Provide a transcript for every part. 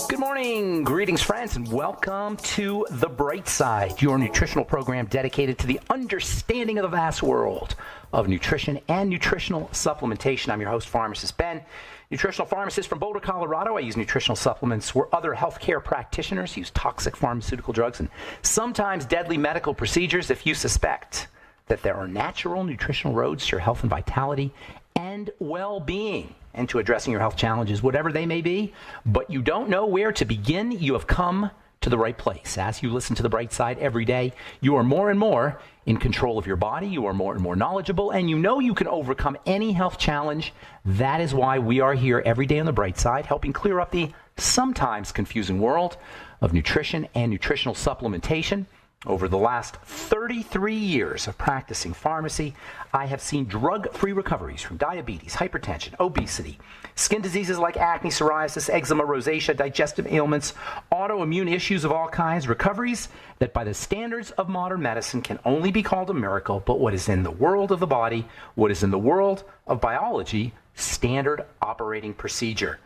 Good morning, greetings friends, and welcome to The Bright Side, your nutritional program dedicated to the understanding of the vast world of nutrition and nutritional supplementation. I'm your host, Pharmacist Ben, nutritional pharmacist from Boulder, Colorado. I use nutritional supplements where other healthcare practitioners use toxic pharmaceutical drugs and sometimes deadly medical procedures. If you suspect that there are natural nutritional roads to your health and vitality and well-being and to addressing your health challenges, whatever they may be, but you don't know where to begin, you have come to the right place. As you listen to The Bright Side every day, you are more and more in control of your body, you are more and more knowledgeable, and you know you can overcome any health challenge. That is why we are here every day on The Bright Side, helping clear up the sometimes confusing world of nutrition and nutritional supplementation. Over the last 33 years of practicing pharmacy, I have seen drug-free recoveries from diabetes, hypertension, obesity, skin diseases like acne, psoriasis, eczema, rosacea, digestive ailments, autoimmune issues of all kinds, recoveries that by the standards of modern medicine can only be called a miracle, but what is in the world of the body, what is in the world of biology, standard operating procedure.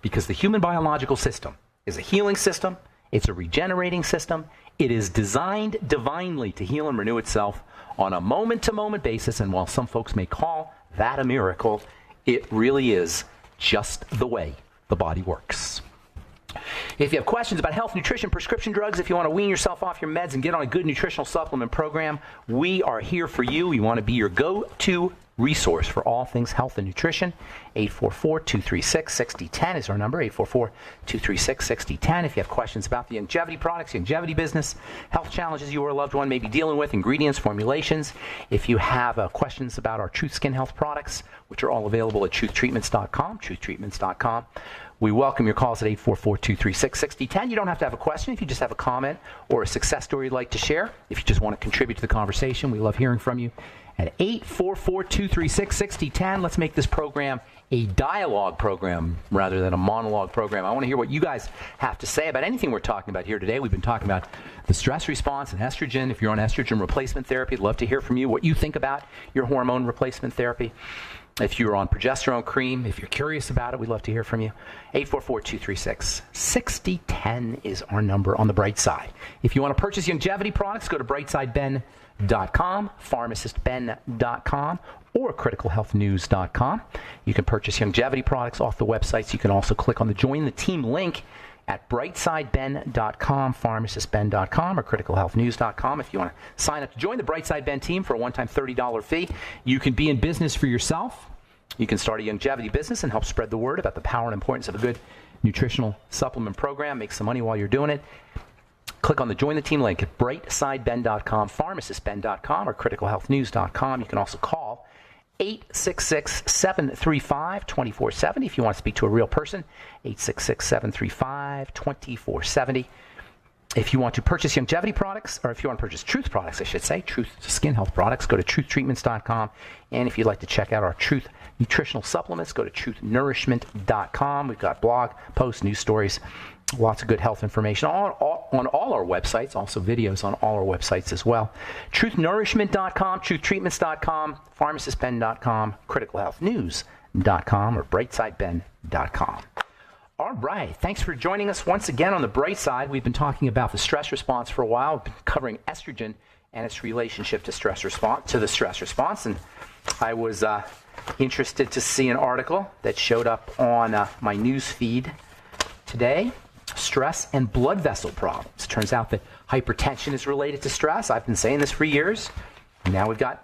Because the human biological system is a healing system, it's a regenerating system. It is designed divinely to heal and renew itself on a moment-to-moment basis, and while some folks may call that a miracle, it really is just the way the body works. If you have questions about health, nutrition, prescription drugs, if you want to wean yourself off your meds and get on a good nutritional supplement program, we are here for you. We want to be your go-to resource for all things health and nutrition. 844-236-6010 is our number, 844-236-6010. If you have questions about the longevity products, longevity business, health challenges you or a loved one may be dealing with, ingredients, formulations. If you have questions about our Truth Skin Health products, which are all available at truthtreatments.com, truthtreatments.com. We welcome your calls at 844-236-6010. You don't have to have a question. If you just have a comment or a success story you'd like to share, if you just want to contribute to the conversation, we love hearing from you. At 844-236-6010, let's make this program a dialogue program rather than a monologue program. I want to hear what you guys have to say about anything we're talking about here today. We've been talking about the stress response and estrogen. If you're on estrogen replacement therapy, I'd love to hear from you what you think about your hormone replacement therapy. If you're on progesterone cream, if you're curious about it, we'd love to hear from you. 844-236-6010 is our number on The Bright Side. If you want to purchase longevity products, go to brightsideben.com, pharmacistben.com, or criticalhealthnews.com. You can purchase longevity products off the websites. You can also click on the Join the Team link at brightsideben.com, pharmacistben.com, or criticalhealthnews.com. If you want to sign up to join the Brightside Ben team for a one-time $30 fee, you can be in business for yourself. You can start a longevity business and help spread the word about the power and importance of a good nutritional supplement program. Make some money while you're doing it. Click on the Join the Team link at brightsideben.com, pharmacistben.com, or criticalhealthnews.com. You can also call 866-735-2470 if you want to speak to a real person, 866-735-2470. If you want to purchase longevity products, or if you want to purchase Truth products, I should say, Truth Skin Health products, go to truthtreatments.com. And if you'd like to check out our Truth nutritional supplements, go to truthnnourishment.com. We've got blog posts, news stories, lots of good health information on all our websites, also videos on all our websites as well. Truthnnourishment.com, truthtreatments.com, pharmacistben.com, criticalhealthnews.com, or brightsideben.com. All right. Thanks for joining us once again on The Bright Side. We've been talking about the stress response for a while. We've been covering estrogen and its relationship to the stress response. And I was interested to see an article that showed up on my news feed today. Stress and blood vessel problems. It turns out that hypertension is related to stress. I've been saying this for years. Now we've got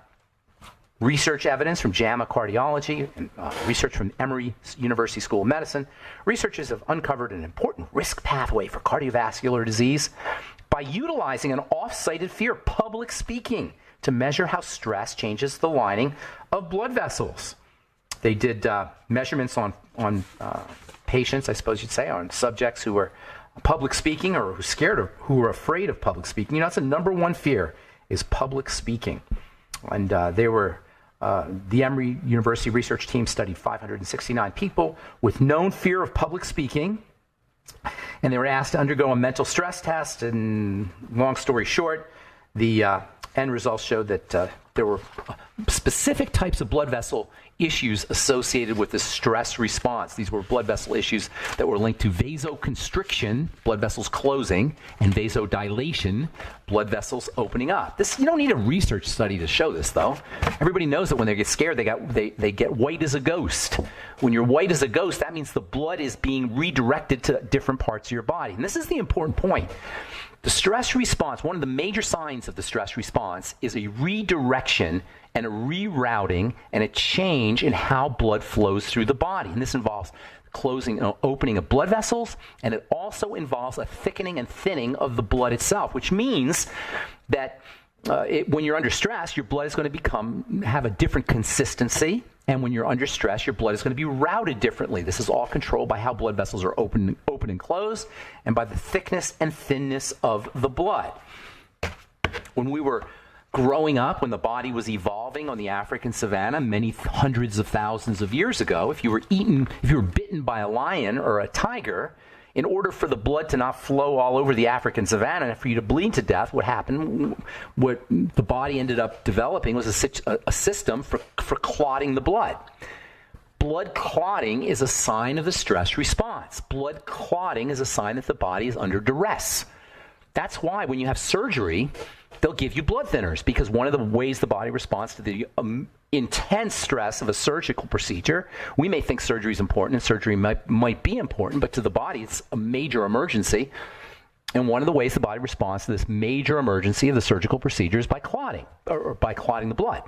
research evidence from JAMA Cardiology and research from Emory University School of Medicine. Researchers have uncovered an important risk pathway for cardiovascular disease by utilizing an off-cited fear, public speaking, to measure how stress changes the lining of blood vessels. They did measurements on patients, I suppose you'd say, on subjects who were public speaking or who were afraid of public speaking. You know, that's the number one fear, is public speaking. And the Emory University research team studied 569 people with known fear of public speaking, and they were asked to undergo a mental stress test. And long story short, the and results showed that there were specific types of blood vessel issues associated with the stress response. These were blood vessel issues that were linked to vasoconstriction, blood vessels closing, and vasodilation, blood vessels opening up. This, you don't need a research study to show this, though. Everybody knows that when they get scared, they get white as a ghost. When you're white as a ghost, that means the blood is being redirected to different parts of your body. And this is the important point. The stress response, one of the major signs of the stress response, is a redirection and a rerouting and a change in how blood flows through the body. And this involves closing and opening of blood vessels, and it also involves a thickening and thinning of the blood itself, which means that when you're under stress, your blood is going to have a different consistency, and when you're under stress, your blood is going to be routed differently. This is all controlled by how blood vessels are open and closed, and by the thickness and thinness of the blood. When we were growing up, when the body was evolving on the African savanna many hundreds of thousands of years ago, if you were bitten by a lion or a tiger, in order for the blood to not flow all over the African savanna and for you to bleed to death, what the body ended up developing was a system for clotting the blood. Blood clotting is a sign of the stress response. Blood clotting is a sign that the body is under duress. That's why when you have surgery, they'll give you blood thinners, because one of the ways the body responds to the intense stress of a surgical procedure, we may think surgery is important, and surgery might be important, but to the body, it's a major emergency. And one of the ways the body responds to this major emergency of the surgical procedure is by clotting, or by clotting the blood.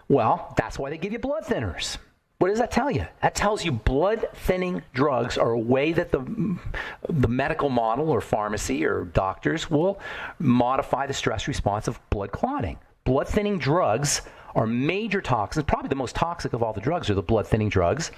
Well, that's why they give you blood thinners. What does that tell you? That tells you blood thinning drugs are a way that the medical model or pharmacy or doctors will modify the stress response of blood clotting. Blood thinning drugs are major toxins. Probably the most toxic of all the drugs are the blood thinning drugs,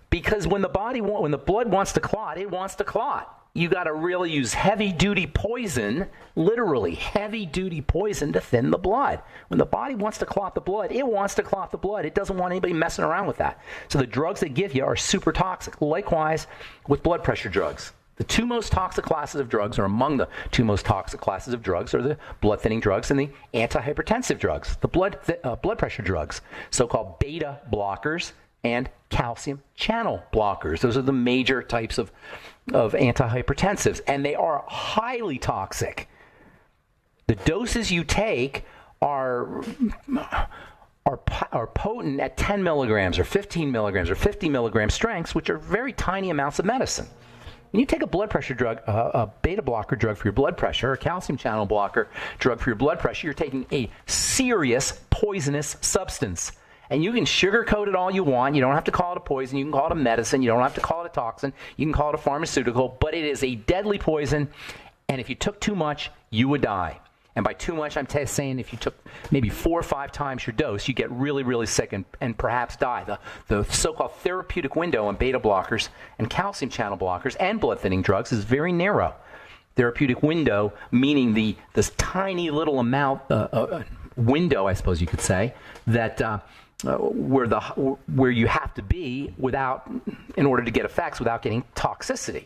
because when the blood wants to clot, it wants to clot. You got to really use heavy-duty poison, literally heavy-duty poison, to thin the blood. When the body wants to clot the blood, it wants to clot the blood. It doesn't want anybody messing around with that. So the drugs they give you are super toxic. Likewise with blood pressure drugs. The two most toxic classes of drugs, or among the two most toxic classes of drugs, are the blood-thinning drugs and the antihypertensive drugs, the blood pressure drugs, so-called beta blockers and calcium channel blockers. Those are the major types of antihypertensives, and they are highly toxic. The doses you take are potent at 10 milligrams or 15 milligrams or 50 milligram strengths, which are very tiny amounts of medicine. When you take a blood pressure drug, a beta blocker drug for your blood pressure, or a calcium channel blocker drug for your blood pressure, you're taking a serious poisonous substance. And you can sugarcoat it all you want. You don't have to call it a poison. You can call it a medicine. You don't have to call it a toxin. You can call it a pharmaceutical. But it is a deadly poison. And if you took too much, you would die. And by too much, I'm saying if you took maybe 4 or 5 times your dose, you get really, really sick and perhaps die. The so-called therapeutic window on beta blockers and calcium channel blockers and blood-thinning drugs is very narrow. Therapeutic window meaning this tiny little amount, window, I suppose you could say, that where you have to be in order to get effects without getting toxicity.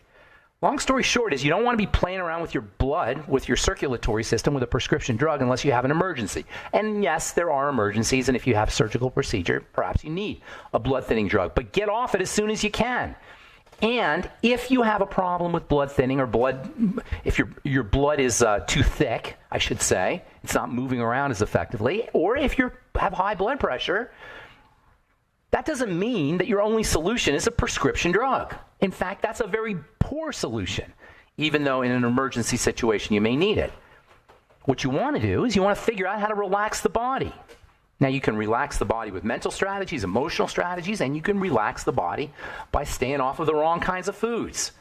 Long story short is you don't want to be playing around with your blood, with your circulatory system, with a prescription drug unless you have an emergency. And yes, there are emergencies, and if you have a surgical procedure, perhaps you need a blood thinning drug. But get off it as soon as you can. And if you have a problem with blood thinning, or if your blood is too thick, I should say, it's not moving around as effectively, or if you have high blood pressure, that doesn't mean that your only solution is a prescription drug. In fact, that's a very poor solution, even though in an emergency situation you may need it. What you want to do is you want to figure out how to relax the body. Now, you can relax the body with mental strategies, emotional strategies, and you can relax the body by staying off of the wrong kinds of foods.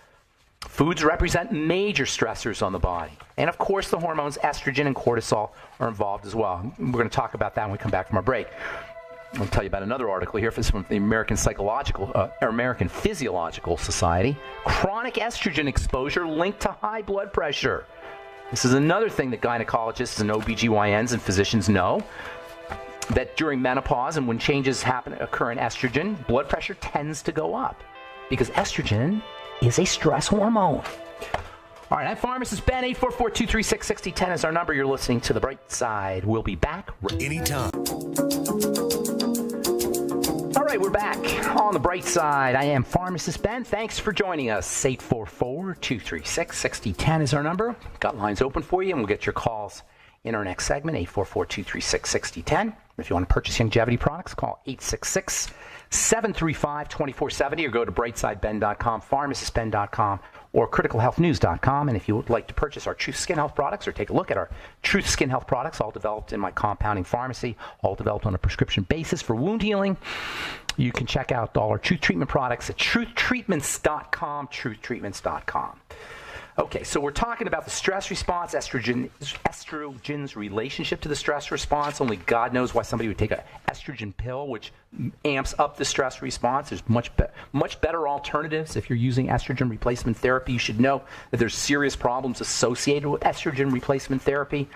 Foods represent major stressors on the body. And of course, the hormones estrogen and cortisol are involved as well. We're going to talk about that when we come back from our break. I'll tell you about another article here from the American Physiological Society. Chronic estrogen exposure linked to high blood pressure. This is another thing that gynecologists and OBGYNs and physicians know, that during menopause and when changes occur in estrogen, blood pressure tends to go up because estrogen is a stress hormone. All right, I'm Pharmacist Ben. 844-236-6010 is our number. You're listening to The Bright Side. We'll be back anytime. All right, we're back on The Bright Side. I am Pharmacist Ben. Thanks for joining us. 844-236-6010 is our number. Got lines open for you, and we'll get your calls in our next segment, 844-236-6010. If you want to purchase longevity products, call 866-735-2470 or go to brightsideben.com, pharmacistben.com, or criticalhealthnews.com. And if you would like to purchase our Truth Skin Health products or take a look at our Truth Skin Health products, all developed in my compounding pharmacy, all developed on a prescription basis for wound healing, you can check out all our Truth Treatment products at truthtreatments.com, truthtreatments.com. Okay, so we're talking about the stress response, estrogen's relationship to the stress response. Only God knows why somebody would take an estrogen pill, which amps up the stress response. There's much better alternatives. If you're using estrogen replacement therapy, you should know that there's serious problems associated with estrogen replacement therapy.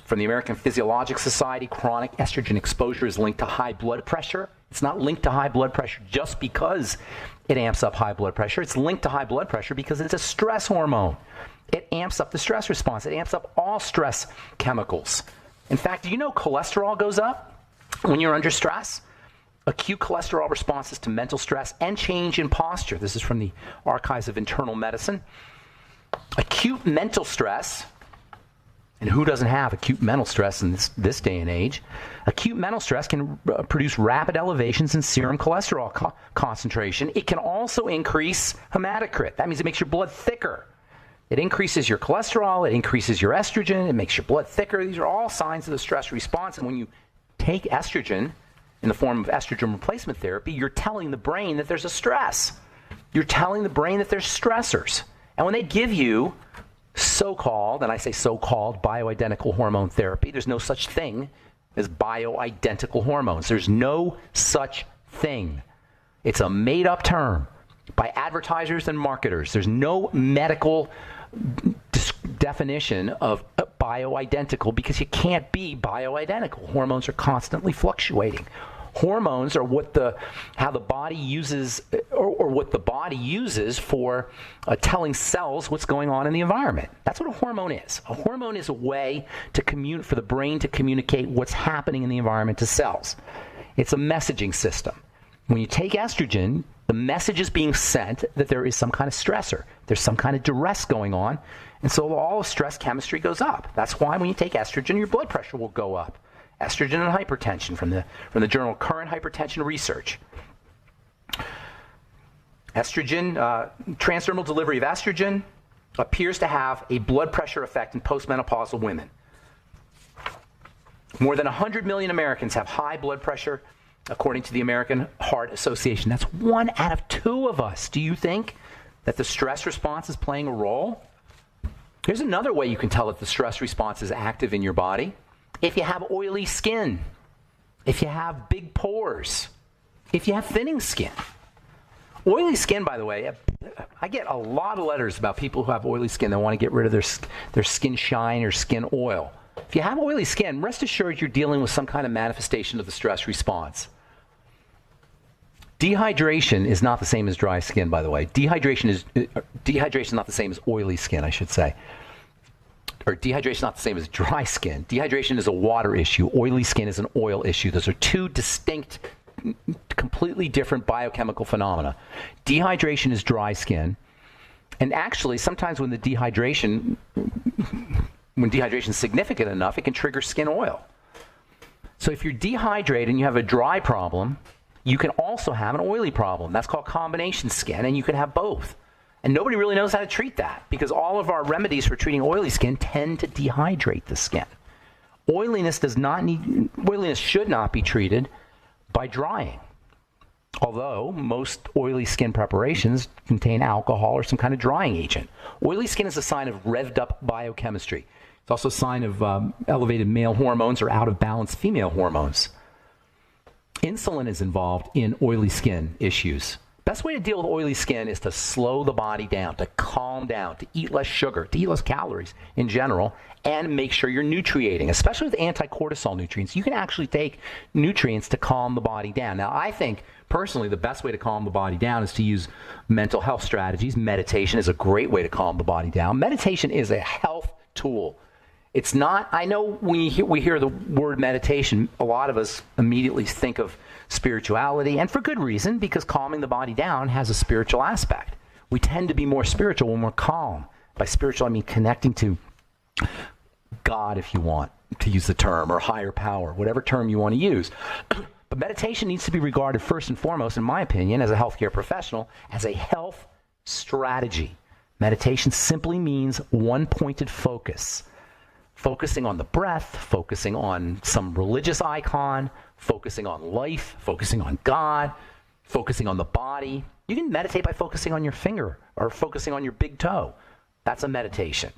From the American Physiologic Society, chronic estrogen exposure is linked to high blood pressure. It's not linked to high blood pressure just because it amps up high blood pressure. It's linked to high blood pressure because it's a stress hormone. It amps up the stress response. It amps up all stress chemicals. In fact, do you know cholesterol goes up when you're under stress? Acute cholesterol responses to mental stress and change in posture. This is from the Archives of Internal Medicine. Acute mental stress, and who doesn't have acute mental stress in this day and age? Acute mental stress can produce rapid elevations in serum cholesterol concentration. It can also increase hematocrit. That means it makes your blood thicker. It increases your cholesterol. It increases your estrogen. It makes your blood thicker. These are all signs of the stress response. And when you take estrogen in the form of estrogen replacement therapy, you're telling the brain that there's a stress. You're telling the brain that there's stressors. And when they give you so-called, and I say so-called, bioidentical hormone therapy, there's no such thing as bioidentical hormones. There's no such thing. It's a made-up term by advertisers and marketers. There's no medical definition of bioidentical because you can't be bioidentical. Hormones are constantly fluctuating. Hormones are how the body uses, or what the body uses for telling cells what's going on in the environment. That's what a hormone is. A hormone is a way for the brain to communicate what's happening in the environment to cells. It's a messaging system. When you take estrogen, the message is being sent that there is some kind of stressor. There's some kind of duress going on, and so all stress chemistry goes up. That's why when you take estrogen, your blood pressure will go up. Estrogen and hypertension from the journal Current Hypertension Research. Estrogen, transdermal delivery of estrogen appears to have a blood pressure effect in postmenopausal women. More than 100 million Americans have high blood pressure, according to the American Heart Association. That's 1 out of 2 of us. Do you think that the stress response is playing a role? Here's another way you can tell that the stress response is active in your body. If you have oily skin, if you have big pores, if you have thinning skin. Oily skin, by the way, I get a lot of letters about people who have oily skin that want to get rid of their skin shine or skin oil. If you have oily skin, rest assured you're dealing with some kind of manifestation of the stress response. Dehydration is not the same as dry skin, by the way. Dehydration is not the same as oily skin, I should say. Or dehydration is not the same as dry skin. Dehydration is a water issue. Oily skin is an oil issue. Those are two distinct, completely different biochemical phenomena. Dehydration is dry skin. And actually, sometimes when dehydration is significant enough, it can trigger skin oil. So if you're dehydrated and you have a dry problem, you can also have an oily problem. That's called combination skin, and you can have both. And nobody really knows how to treat that because all of our remedies for treating oily skin tend to dehydrate the skin. Oiliness should not be treated by drying. Although most oily skin preparations contain alcohol or some kind of drying agent. Oily skin is a sign of revved up biochemistry. It's also a sign of elevated male hormones or out of balance female hormones. Insulin is involved in oily skin issues. Best way to deal with oily skin is to slow the body down, to calm down, to eat less sugar, to eat less calories in general, and make sure you're nutriating, especially with anti-cortisol nutrients. You can actually take nutrients to calm the body down. Now, I think personally the best way to calm the body down is to use mental health strategies. Meditation is a great way to calm the body down. Meditation is a health tool. It's not, I know when we hear the word meditation, a lot of us immediately think of spirituality, and for good reason, because calming the body down has a spiritual aspect. We tend to be more spiritual when we're calm. By spiritual, I mean connecting to God, if you want to use the term, or higher power, whatever term you want to use. But meditation needs to be regarded first and foremost, in my opinion, as a healthcare professional, as a health strategy. Meditation simply means one-pointed focus. Focusing on the breath, focusing on some religious icon, focusing on life, focusing on God, focusing on the body. You can meditate by focusing on your finger or focusing on your big toe. That's a meditation.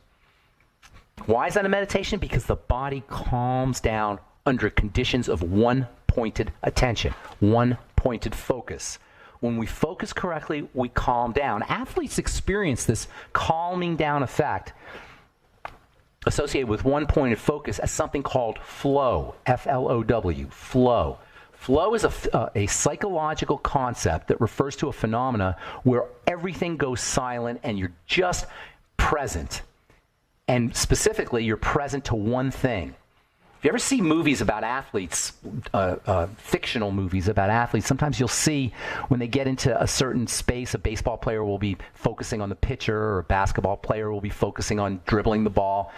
Why is that a meditation? Because the body calms down under conditions of one-pointed attention, one-pointed focus. When we focus correctly, we calm down. Athletes experience this calming down effect associated with one-pointed focus as something called flow, F-L-O-W, flow. Flow is a psychological concept that refers to a phenomena where everything goes silent and you're just present. And specifically, you're present to one thing. If you ever see movies about athletes, fictional movies about athletes, sometimes you'll see when they get into a certain space, a baseball player will be focusing on the pitcher, or a basketball player will be focusing on dribbling the ball.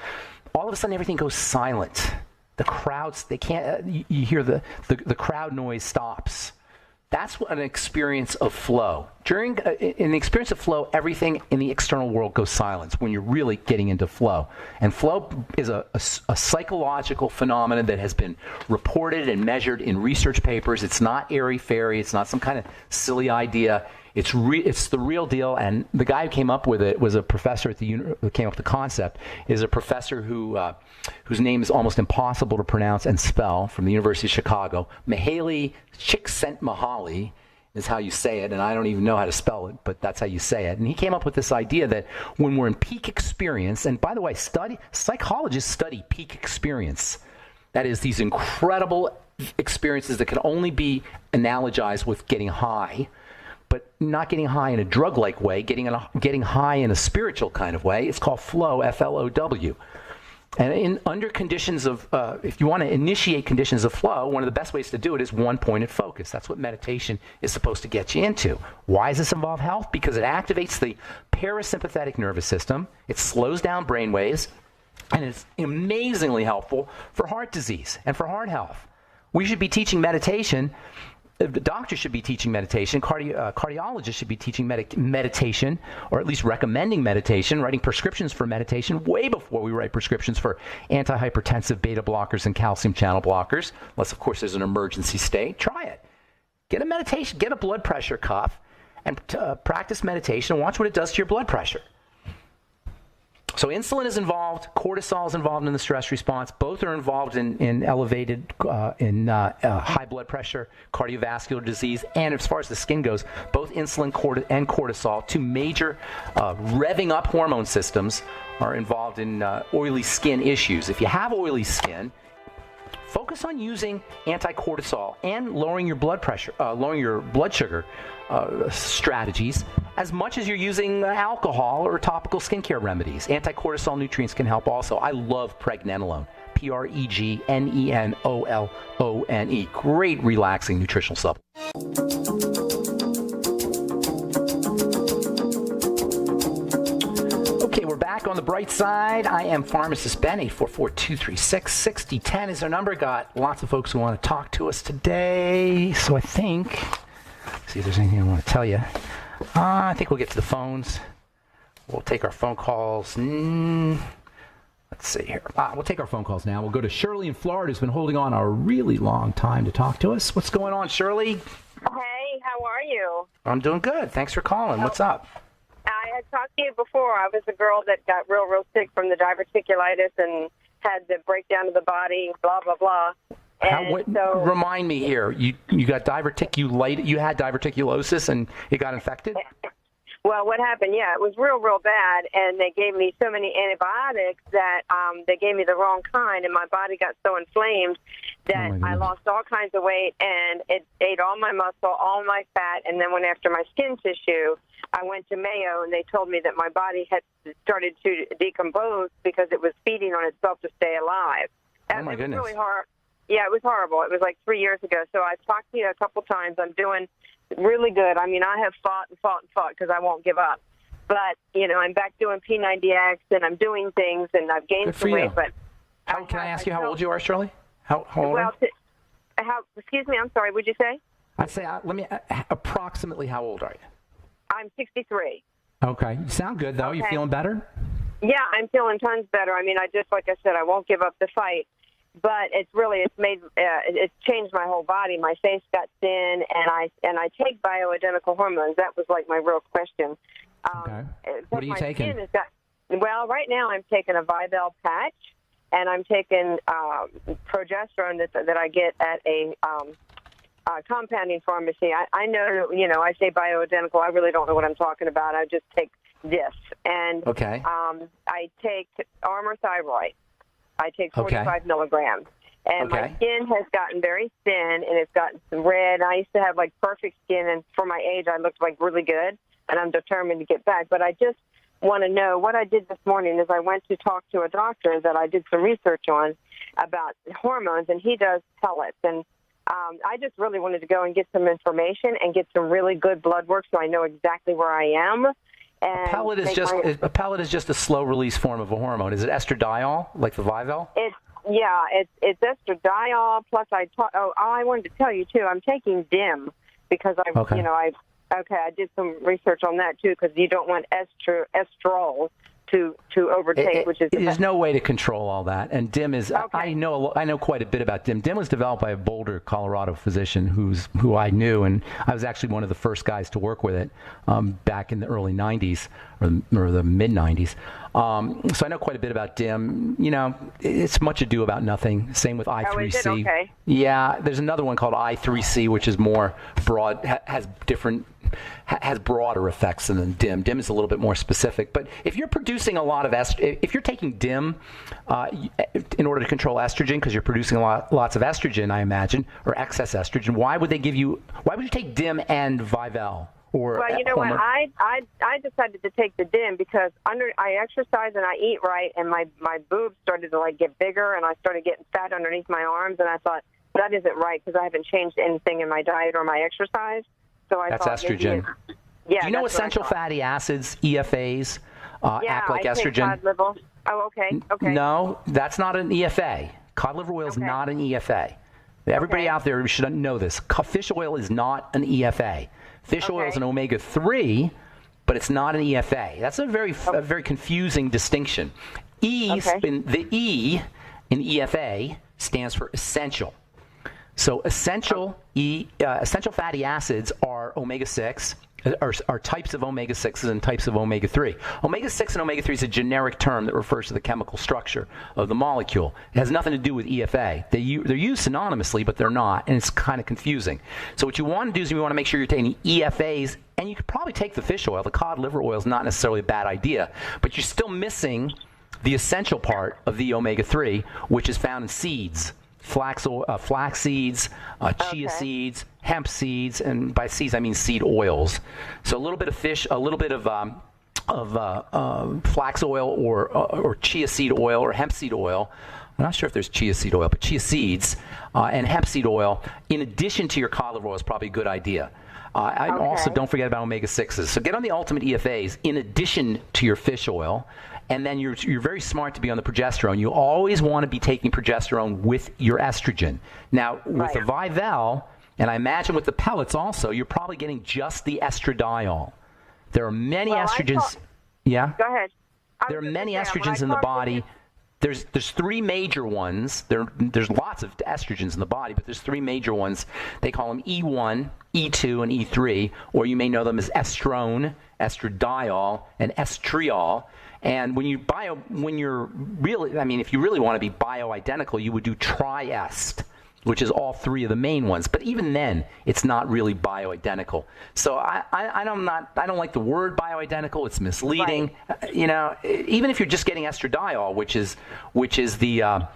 All of a sudden, everything goes silent. The crowds, they can't, you hear the crowd noise stops. That's an experience of flow. In the experience of flow, everything in the external world goes silent when you're really getting into flow. And flow is a psychological phenomenon that has been reported and measured in research papers. It's not airy-fairy. It's not some kind of silly idea. It's the real deal, and the guy who came up with it was a professor who came up with the concept, is a professor whose name is almost impossible to pronounce and spell, from the University of Chicago. Mihaly Csikszentmihalyi is how you say it, and I don't even know how to spell it, but that's how you say it. And he came up with this idea that when we're in peak experience, and by the way, psychologists study peak experience. That is, these incredible experiences that can only be analogized with getting high, but not getting high in a drug-like way, getting high in a spiritual kind of way. It's called flow, F-L-O-W. And under conditions of, if you want to initiate conditions of flow, one of the best ways to do it is one-pointed focus. That's what meditation is supposed to get you into. Why does this involve health? Because it activates the parasympathetic nervous system. It slows down brain waves, and it's amazingly helpful for heart disease and for heart health. We should be teaching meditation. The doctor should be teaching meditation. Cardiologists should be teaching meditation, or at least recommending meditation, writing prescriptions for meditation way before we write prescriptions for antihypertensive beta blockers and calcium channel blockers, unless, of course, there's an emergency state. Try it. Get a meditation, get a blood pressure cuff, and practice meditation and watch what it does to your blood pressure. So insulin is involved, cortisol is involved in the stress response. Both are involved in elevated, high blood pressure, cardiovascular disease, and as far as the skin goes, both insulin and cortisol, two major revving up hormone systems, are involved in oily skin issues. If you have oily skin, focus on using anti-cortisol and lowering your blood pressure, lowering your blood sugar strategies as much as you're using alcohol or topical skincare remedies. Anti-cortisol nutrients can help also. I love pregnenolone, Pregnenolone. Great relaxing nutritional supplement. Okay, we're back on the bright side. I am Pharmacist Ben. 844-236-6010 is our number. Got lots of folks who want to talk to us today. So I think, see if there's anything I want to tell you. I think we'll get to the phones. We'll take our phone calls. Let's see here. We'll take our phone calls now. We'll go to Shirley in Florida, who's been holding on a really long time to talk to us. What's going on, Shirley? Hey, how are you? I'm doing good. Thanks for calling. What's up? I had talked to you before. I was a girl that got real sick from the diverticulitis and had the breakdown of the body, blah, blah, blah. Remind me here. You got you had diverticulosis and it got infected? Well, what happened, it was real, real bad, and they gave me so many antibiotics that they gave me the wrong kind, and my body got so inflamed that I lost all kinds of weight, and it ate all my muscle, all my fat, and then went after my skin tissue. I went to Mayo, and they told me that my body had started to decompose because it was feeding on itself to stay alive. Oh, my goodness. It was really hard. Yeah, it was horrible. It was like 3 years ago. So I've talked to you a couple times. I'm doing really good. I mean, I have fought because I won't give up. But, I'm back doing P90X, and I'm doing things, and I've gained some weight. But can I ask you how old you are, Shirley? How old are you? Excuse me, I'm sorry, what'd you say? I'd say, approximately how old are you? I'm 63. Okay. You sound good, though. Okay. You feeling better? Yeah, I'm feeling tons better. I mean, like I said, I won't give up the fight. But it's changed my whole body. My face got thin, and I take bioidentical hormones. That was like my real question. Okay. What are you taking? Right now I'm taking a Vivel patch, and I'm taking progesterone that I get at a compounding pharmacy. I know, I say bioidentical. I really don't know what I'm talking about. I just take this, and I take Armour Thyroid. I take 45 milligrams. And my skin has gotten very thin, and it's gotten some red. I used to have, perfect skin, and for my age, I looked, really good, and I'm determined to get back. But I just want to know, what I did this morning is I went to talk to a doctor that I did some research on about hormones, and he does pellets. And I just really wanted to go and get some information and get some really good blood work so I know exactly where I am. A pellet is just a slow release form of a hormone. Is it estradiol, like the Vivel? It's estradiol. Plus, I wanted to tell you too. I'm taking DIM because I did some research on that too, because you don't want estrol to overtake, which is there's no way to control all that. And DIM is I know quite a bit about DIM. DIM was developed by a Boulder, Colorado physician who I knew, and I was actually one of the first guys to work with it back in the early 90s or the mid 90s. So I know quite a bit about DIM. It's much ado about nothing. Same with I3C. Oh, is it? Okay. Yeah, there's another one called I3C, which is more broad, has broader effects than DIM. DIM is a little bit more specific. But if you're producing a lot of if you're taking DIM in order to control estrogen, because you're producing lots of estrogen, I imagine, or excess estrogen, why would you take DIM and Vivel? Well, you know what? I decided to take the DIM because I exercise and I eat right, and my boobs started to get bigger, and I started getting fat underneath my arms, and I thought that isn't right because I haven't changed anything in my diet or my exercise. So that's estrogen. Do you know essential fatty acids, EFAs, act like estrogen? Cod liver. Oh, okay. No, that's not an EFA. Cod liver oil is not an EFA. Everybody out there should know this. Fish oil is not an EFA. Fish oil is an omega-3, but it's not an EFA. That's a very confusing distinction. The E in EFA stands for essential. So essential fatty acids are omega-6, are types of omega-6s and types of omega-3. Omega-6 and omega-3 is a generic term that refers to the chemical structure of the molecule. It has nothing to do with EFA. They're used synonymously, but they're not, and it's kind of confusing. So what you want to do is you want to make sure you're taking EFAs, and you could probably take the fish oil. The cod liver oil is not necessarily a bad idea, but you're still missing the essential part of the omega-3, which is found in seeds. Flax seeds, chia seeds, hemp seeds, and by seeds I mean seed oils. So a little bit of fish, a little bit of flax oil or chia seed oil or hemp seed oil. I'm not sure if there's chia seed oil, but chia seeds and hemp seed oil in addition to your cod liver oil is probably a good idea. Also, don't forget about omega-6s. So get on the ultimate EFAs in addition to your fish oil. And then you're very smart to be on the progesterone. You always want to be taking progesterone with your estrogen. Now, with the Vivel, and I imagine with the pellets also, you're probably getting just the estradiol. There are many estrogens. Go ahead. There are many estrogens in the body. There's three major ones. There's lots of estrogens in the body, but there's three major ones. They call them E1, E2, and E3, or you may know them as estrone, estradiol, and estriol. And if you really want to be bioidentical, you would do triest. which is all three of the main ones. But even then, it's not really bioidentical. So I don't like the word bioidentical. It's misleading. Right. Even if you're just getting estradiol, which is the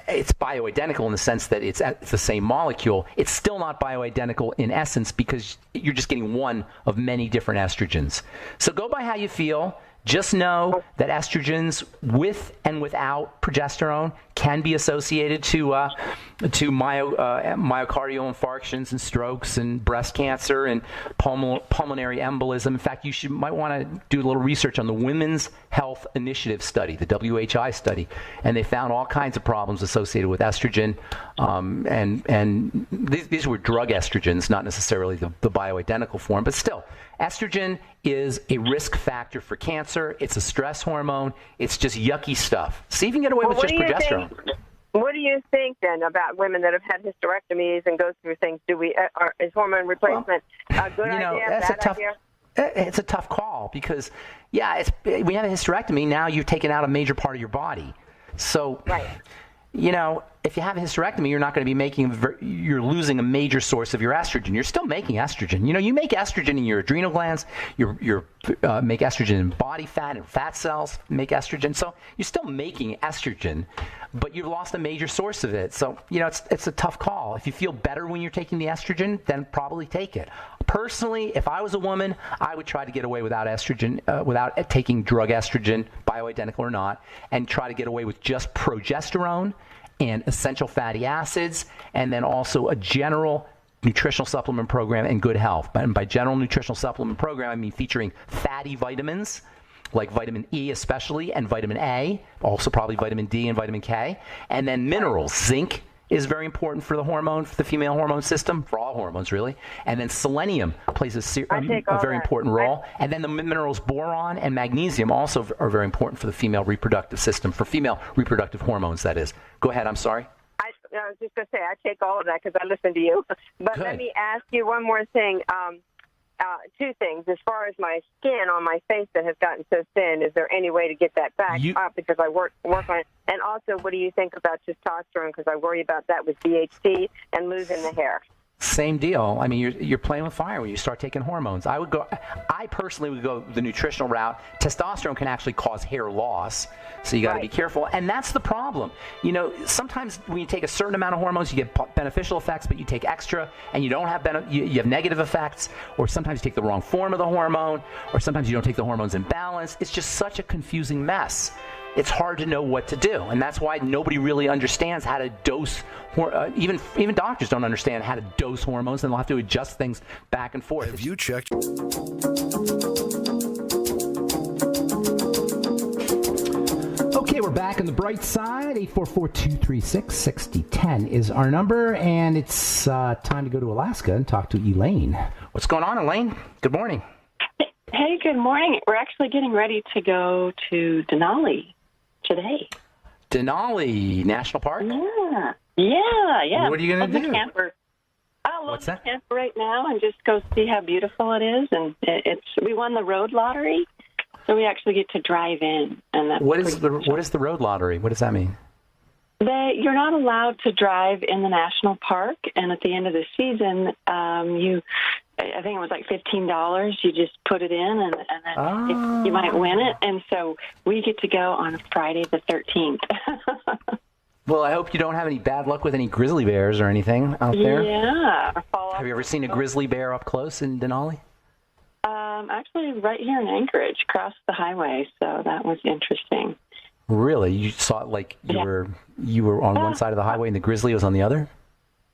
it's bioidentical in the sense that it's the same molecule. It's still not bioidentical in essence because you're just getting one of many different estrogens. So go by how you feel. Just know that estrogens with and without progesterone can be associated to myocardial infarctions and strokes and breast cancer and pulmonary embolism. In fact, might want to do a little research on the Women's Health Initiative study, the WHI study, and they found all kinds of problems associated with estrogen. And these were drug estrogens, not necessarily the bioidentical form, but still. Estrogen is a risk factor for cancer. It's a stress hormone. It's just yucky stuff. See if you can get away with just progesterone. What do you think then about women that have had hysterectomies and go through things? Is hormone replacement a good idea? Idea? It's a tough call because, when you have a hysterectomy, now you've taken out a major part of your body. So, right. If you have a hysterectomy, you're losing a major source of your estrogen. You're still making estrogen. You make estrogen in your adrenal glands. You make estrogen in body fat and fat cells. Make estrogen. So you're still making estrogen, but you've lost a major source of it. So it's a tough call. If you feel better when you're taking the estrogen, then probably take it. Personally, if I was a woman, I would try to get away without estrogen, without taking drug estrogen, bioidentical or not, and try to get away with just progesterone and essential fatty acids, and then also a general nutritional supplement program and good health. And by general nutritional supplement program, I mean featuring fatty vitamins, like vitamin E especially, and vitamin A, also probably vitamin D and vitamin K, and then minerals. Zinc is very important for the female hormone system, for all hormones really. And then selenium plays a very important role. And then the minerals boron and magnesium also are very important for the female reproductive system, for female reproductive hormones, that is. Go ahead, I'm sorry. I was just going to say, I take all of that because I listen to you. But Good. Let me ask you one more thing. Two things. As far as my skin on my face that has gotten so thin, is there any way to get that back up? Because I work on it. And also, what do you think about testosterone? Because I worry about that with DHT and losing the hair. Same deal. I mean, you're playing with fire when you start taking hormones. I personally would go the nutritional route. Testosterone can actually cause hair loss, so you got to be careful. And that's the problem. Sometimes when you take a certain amount of hormones, you get beneficial effects, but you take extra and you don't have you have negative effects. Or sometimes you take the wrong form of the hormone, or sometimes you don't take the hormones in balance. It's just such a confusing mess. It's hard to know what to do, and that's why nobody really understands how to dose. Even doctors don't understand how to dose hormones, and they'll have to adjust things back and forth. Have you checked? Okay, we're back on the bright side. 844-236-6010 is our number, and it's time to go to Alaska and talk to Elaine. What's going on, Elaine? Good morning. Hey, good morning. We're actually getting ready to go to Denali today. Denali National Park? Yeah. What are you going to do? Camper. I'll What's that? Camper right now and just go see how beautiful it is. And we won the road lottery, so we actually get to drive in. And that's what is the road lottery? What does that mean? You're not allowed to drive in the national park, and at the end of the season, I think it was like $15. You just put it in, and then you might win it. And so we get to go on Friday the 13th. Well, I hope you don't have any bad luck with any grizzly bears or anything out there. Yeah. Have you ever seen a grizzly bear up close in Denali? Actually, right here in Anchorage, across the highway. So that was interesting. Really? You saw it like you were on one side of the highway and the grizzly was on the other?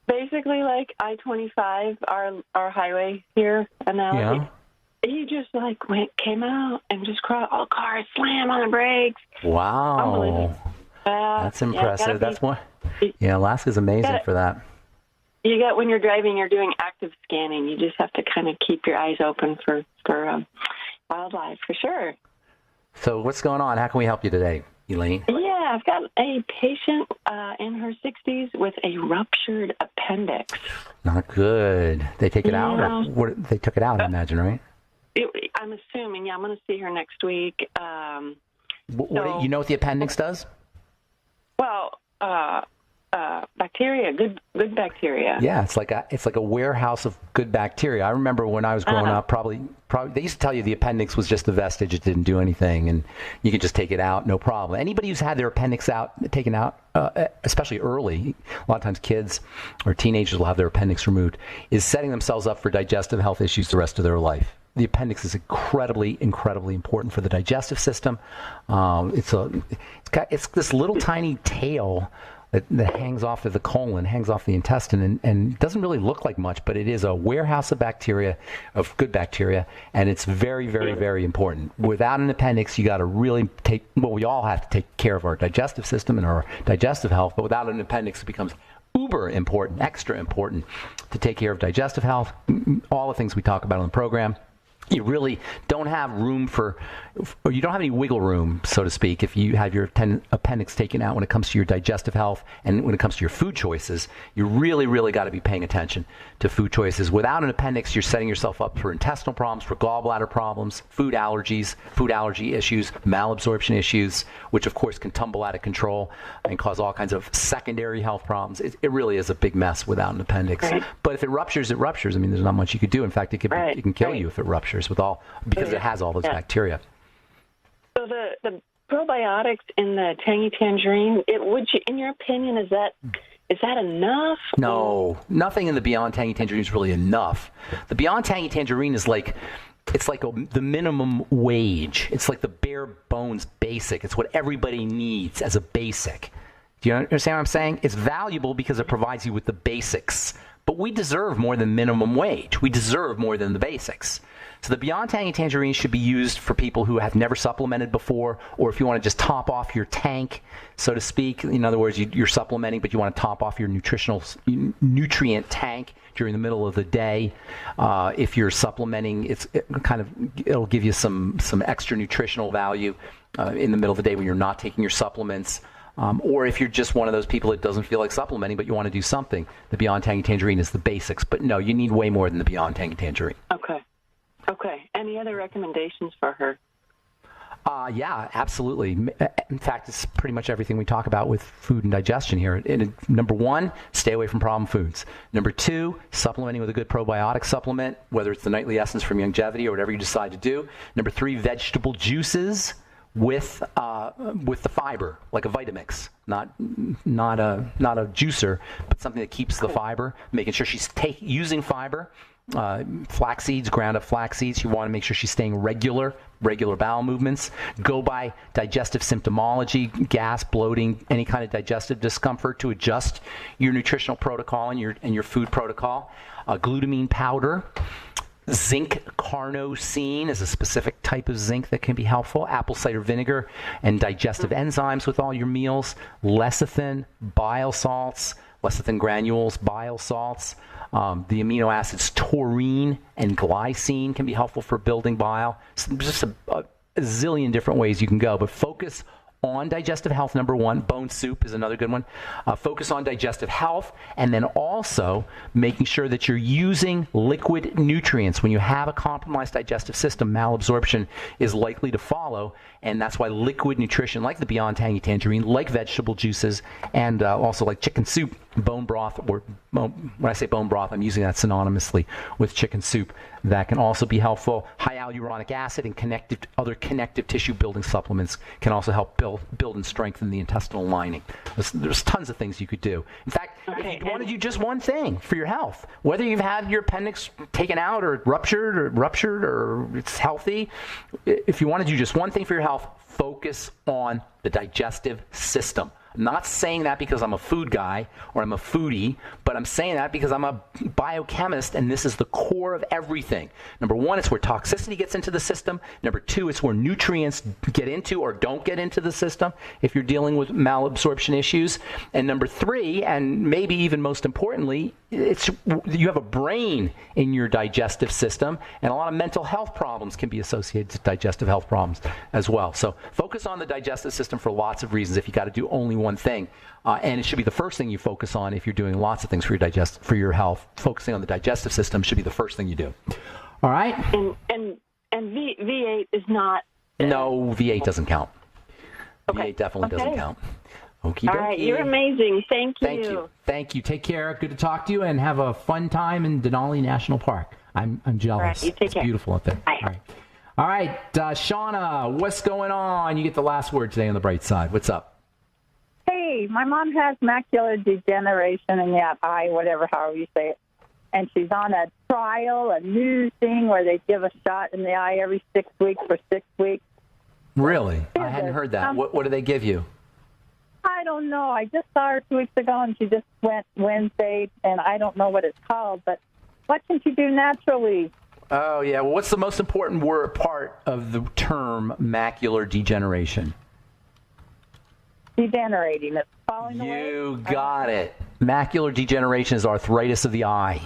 Basically, like I-25, our highway here, and now he just came out and just cried, "All cars slam on the brakes!" Wow, that's impressive. That's one. Yeah, Alaska's amazing for that. You got when you're driving, you're doing active scanning. You just have to kind of keep your eyes open for wildlife for sure. So what's going on? How can we help you today, Elaine? Yeah, I've got a patient in her 60s with a ruptured appendix. Not good. They take it out? Or they took it out, I imagine, right? I'm assuming. Yeah, I'm going to see her next week. You know what the appendix does? Well, bacteria, good bacteria. Yeah, it's like a warehouse of good bacteria. I remember when I was growing up, probably they used to tell you the appendix was just a vestige; it didn't do anything, and you could just take it out, no problem. Anybody who's had their appendix taken out, especially early, a lot of times kids or teenagers will have their appendix removed, is setting themselves up for digestive health issues the rest of their life. The appendix is incredibly, incredibly important for the digestive system. It's this little tiny tail that hangs off of the colon, hangs off the intestine, and doesn't really look like much, but it is a warehouse of bacteria, of good bacteria, and it's very, very, very important. Without an appendix, you got to really we all have to take care of our digestive system and our digestive health, but without an appendix, it becomes uber important, extra important to take care of digestive health, all the things we talk about on the program. You really don't have or you don't have any wiggle room, so to speak, if you have your appendix taken out when it comes to your digestive health and when it comes to your food choices. You really, really got to be paying attention to food choices. Without an appendix, you're setting yourself up for intestinal problems, for gallbladder problems, food allergies, food allergy issues, malabsorption issues, which of course can tumble out of control and cause all kinds of secondary health problems. It really is a big mess without an appendix. Right. But if it ruptures, it ruptures. I mean, there's not much you could do. In fact, it can kill you if it ruptures because it has all those bacteria. So the probiotics in the tangy tangerine, in your opinion, is that enough? No, nothing in the Beyond Tangy Tangerine is really enough. The Beyond Tangy Tangerine is the minimum wage. It's like the bare bones basic. It's what everybody needs as a basic. Do you understand what I'm saying? It's valuable because it provides you with the basics. But we deserve more than minimum wage. We deserve more than the basics. So the Beyond Tangy Tangerine should be used for people who have never supplemented before, or if you want to just top off your tank, so to speak. In other words, you're supplementing, but you want to top off your nutrient tank during the middle of the day. If you're supplementing, it'll give you some extra nutritional value in the middle of the day when you're not taking your supplements. Or if you're just one of those people that doesn't feel like supplementing, but you want to do something, the Beyond Tangy Tangerine is the basics. But no, you need way more than the Beyond Tangy Tangerine. Okay. Any other recommendations for her? Yeah, absolutely. In fact, it's pretty much everything we talk about with food and digestion here. Number one, stay away from problem foods. Number two, supplementing with a good probiotic supplement, whether it's the Nightly Essence from Longevity or whatever you decide to do. Number three, vegetable juices with the fiber, like a Vitamix, not a juicer, but something that keeps the fiber, making sure she's using fiber. Flax seeds, ground up flax seeds. You want to make sure she's staying regular bowel movements. Go by digestive symptomology, gas, bloating, any kind of digestive discomfort to adjust your nutritional protocol and your food protocol. Glutamine powder. Zinc carnosine is a specific type of zinc that can be helpful. Apple cider vinegar and digestive enzymes with all your meals. Lecithin, bile salts, lecithin granules, bile salts. The amino acids taurine and glycine can be helpful for building bile. So there's just a zillion different ways you can go, but focus on digestive health. Number one, bone soup is another good one. Focus on digestive health, and then also making sure that you're using liquid nutrients. When you have a compromised digestive system, malabsorption is likely to follow, and that's why liquid nutrition, like the Beyond Tangy Tangerine, like vegetable juices, and also like chicken soup, bone broth, or when I say bone broth, I'm using that synonymously with chicken soup. That can also be helpful. High hyaluronic acid and other connective tissue building supplements can also help build and strengthen the intestinal lining. There's tons of things you could do. In fact, if you want to do just one thing for your health, whether you've had your appendix taken out or ruptured or it's healthy, if you want to do just one thing for your health, focus on the digestive system. I'm not saying that because I'm a food guy or I'm a foodie, but I'm saying that because I'm a biochemist, and this is the core of everything. Number one, it's where toxicity gets into the system. Number two, it's where nutrients get into or don't get into the system if you're dealing with malabsorption issues. And number three, and maybe even most importantly, you have a brain in your digestive system, and a lot of mental health problems can be associated with digestive health problems as well. So focus on the digestive system for lots of reasons if you got to do only one thing. And it should be the first thing you focus on if you're doing lots of things for your health. Focusing on the digestive system should be the first thing you do. All right? And V8 is not... No, V8 doesn't count. Okay. V8 definitely doesn't count. Okie All dokie. right, you're amazing. Thank you. Thank you. Thank you. Take care. Good to talk to you, and have a fun time in Denali National Park. I'm jealous. All right, you take it's care. beautiful up there. Bye. All right, Shauna, what's going on? You get the last word today on the bright side. What's up? Hey, my mom has macular degeneration in that eye, however you say it. And she's on a trial, a new thing where they give a shot in the eye every 6 weeks for 6 weeks. Really? I hadn't heard that. What do they give you? I don't know. I just saw her 2 weeks ago, and she just went Wednesday, and I don't know what it's called. But what can she do naturally? Oh, yeah. Well, what's the most important part of the term macular degeneration? Degenerating. It's falling away. You got it. Macular degeneration is arthritis of the eye.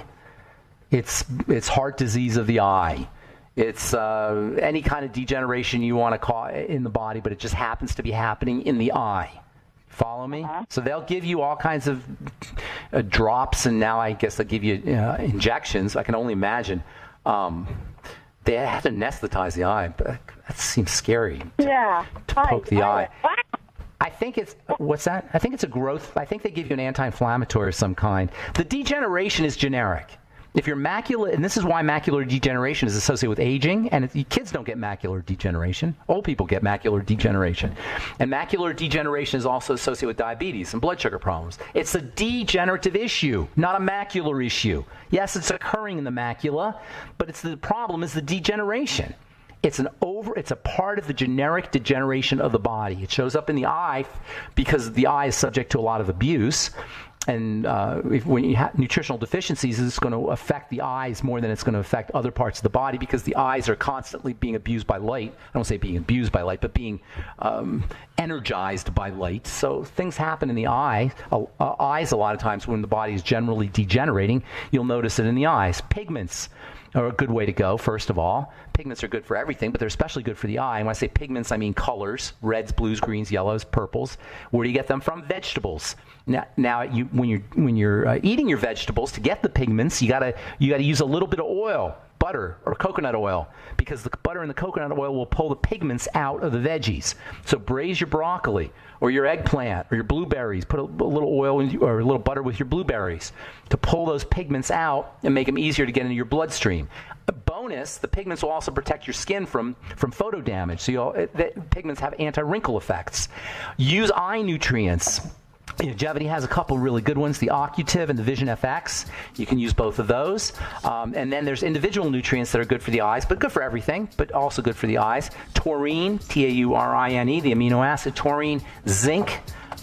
It's heart disease of the eye. It's any kind of degeneration you want to call in the body, but it just happens to be happening in the eye. Follow me? Uh-huh. So they'll give you all kinds of drops, and now I guess they'll give you injections. I can only imagine. They have to anesthetize the eye, but that seems scary. Yeah. To poke the eye. I think it's, what's that? I think it's a growth. I think they give you an anti-inflammatory of some kind. The degeneration is generic. If you're macular, and this is why macular degeneration is associated with aging, and kids don't get macular degeneration. Old people get macular degeneration. And macular degeneration is also associated with diabetes and blood sugar problems. It's a degenerative issue, not a macular issue. Yes, it's occurring in the macula, but the problem is the degeneration. It's a part of the generic degeneration of the body. It shows up in the eye because the eye is subject to a lot of abuse. And when you have nutritional deficiencies, it's going to affect the eyes more than it's going to affect other parts of the body because the eyes are constantly being abused by light. I don't say being abused by light, but being energized by light. So things happen in the eyes a lot of times when the body is generally degenerating. You'll notice it in the eyes. Pigments are a good way to go, first of all. Pigments are good for everything, but they're especially good for the eye. And when I say pigments, I mean colors: reds, blues, greens, yellows, purples. Where do you get them from? Vegetables. Now when you're eating your vegetables, to get the pigments, you gotta use a little bit of oil, butter or coconut oil, because the butter and the coconut oil will pull the pigments out of the veggies. So braise your broccoli or your eggplant or your blueberries. Put a little oil or a little butter with your blueberries to pull those pigments out and make them easier to get into your bloodstream. A bonus, the pigments will also protect your skin from photo damage. So the pigments have anti-wrinkle effects. Use eye nutrients. Longevity has a couple really good ones, the Occutive and the Vision FX. You can use both of those. And then there's individual nutrients that are good for the eyes, but good for everything, but also good for the eyes. Taurine, Taurine, the amino acid taurine. Zinc.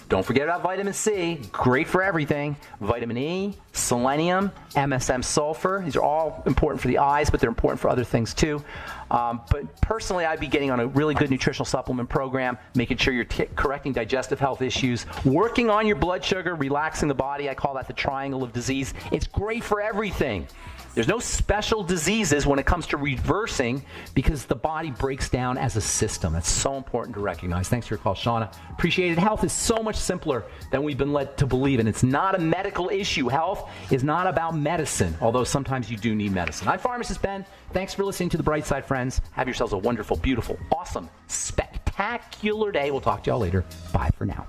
Don't forget about vitamin C. Great for everything. Vitamin E, selenium, MSM sulfur. These are all important for the eyes, but they're important for other things too. But personally, I'd be getting on a really good nutritional supplement program, making sure you're correcting digestive health issues, working on your blood sugar, relaxing the body. I call that the triangle of disease. It's great for everything. There's no special diseases when it comes to reversing because the body breaks down as a system. That's so important to recognize. Thanks for your call, Shauna. Appreciate it. Health is so much simpler than we've been led to believe, and it's not a medical issue. Health is not about medicine, although sometimes you do need medicine. I'm Pharmacist Ben. Thanks for listening to The Bright Side, friends. Have yourselves a wonderful, beautiful, awesome, spectacular day. We'll talk to y'all later. Bye for now.